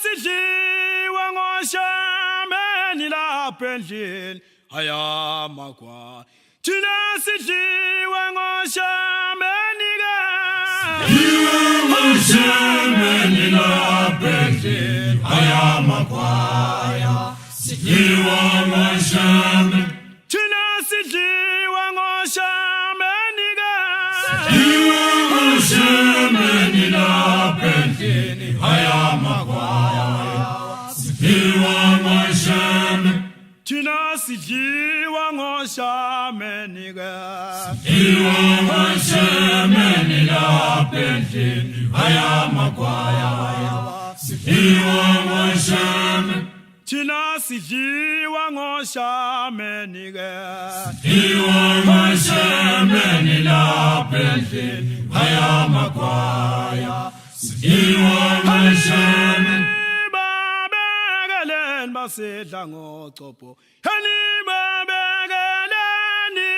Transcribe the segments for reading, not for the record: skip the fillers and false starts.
sidliwa ngoshameni lapha endlini ayamakwa thina sidliwa ngoshameni ke ngoshameni lapha endlini ayamakwaya sidliwa ngoshameni thina sidliwa ngoshameni ke ngoshameni lapha endlini ayamakwaya sidliwa ngoshameni thina sidliwa ngoshameni ke sidliwa ngoshameni lapha endlini ayamakwaya sidliwa ngoshameni thina sidliwa ngoshameni ke sidliwa ngoshameni lapha endlini ayamakwaya sidliwa ngoshameni babekeleni basidla ngocopho hani babekeleni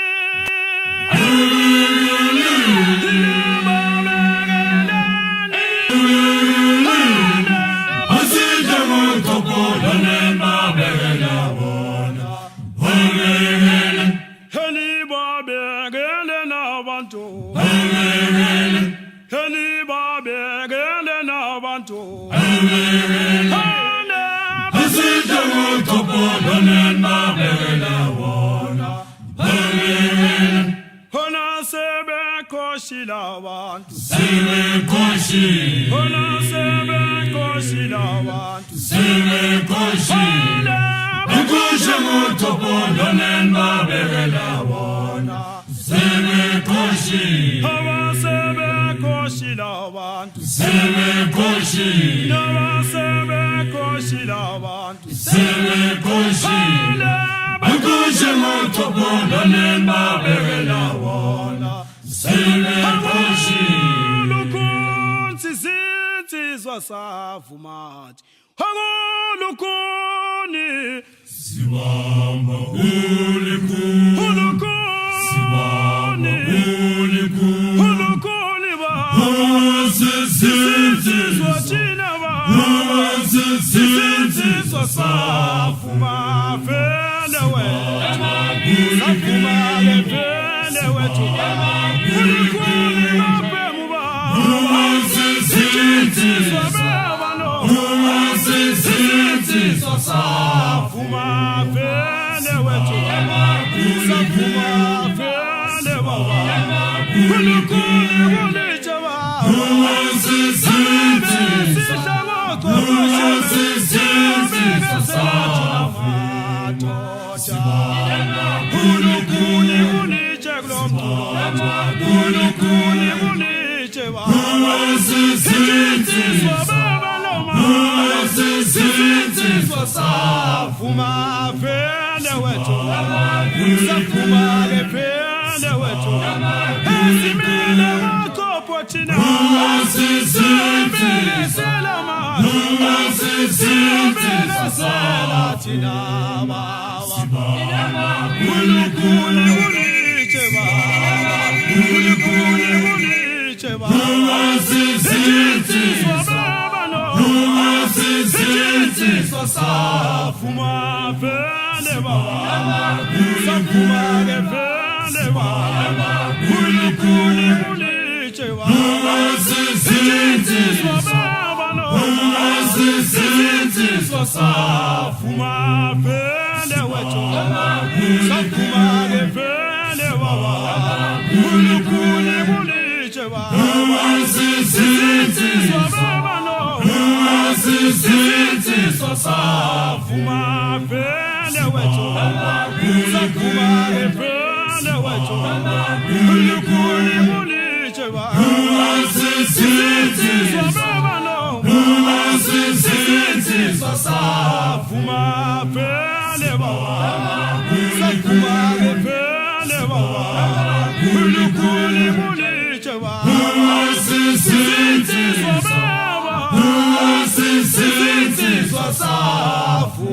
asidla ngocopho babekela bona hani babekeleni abantu hani babekeleni abantu asidla ngocopho babekela bona hona sebekhoshila abantu sebekhoshile hona sebekhoshila abantu sebekhoshile Akusha ngocopho babekela bona sebekhoshile abasebekhoshila abantu sebekhoshile abasebekhoshila abantu sebekhoshile Akusha ngocopho babekela bona sebekhoshile lukhunzi zinsizwa savumathi angolukhuni Sibamba ulikhuni Sibamba ulikhuni ulukhuni ba Sisizwa thina ba Sisizwa safuma fele wethu safuma fele wethu ulukhuni laphe muba Sisizwa babano Sisizwa safuma fele wethu safuma fele baba ulukhuni ulichaba Safuma fele wethu safuma fele wethu esimele ngocopho thina selama sela thina baba ulukhuni ulicheba ulukhuni ulicheba baba no sisizwa safuma fele baba safuma fele baba ulukhuni ulicheba sisizwa baba no sisizwa safuma fele wethu safuma fele baba ulukhuni ulicheba sisizwa baba no sisizwa safuma fele wethu safuma fele wethu ulukhuni ulicheba sisizwa baba no sisizwa safuma fele baba safuma fele baba ulukhuni ulicheba sisizwa baba sisizwa safu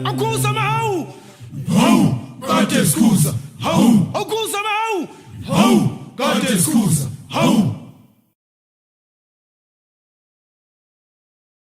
akuza mau Hau, kade skuza Hau, akuza mau kade skuza Hau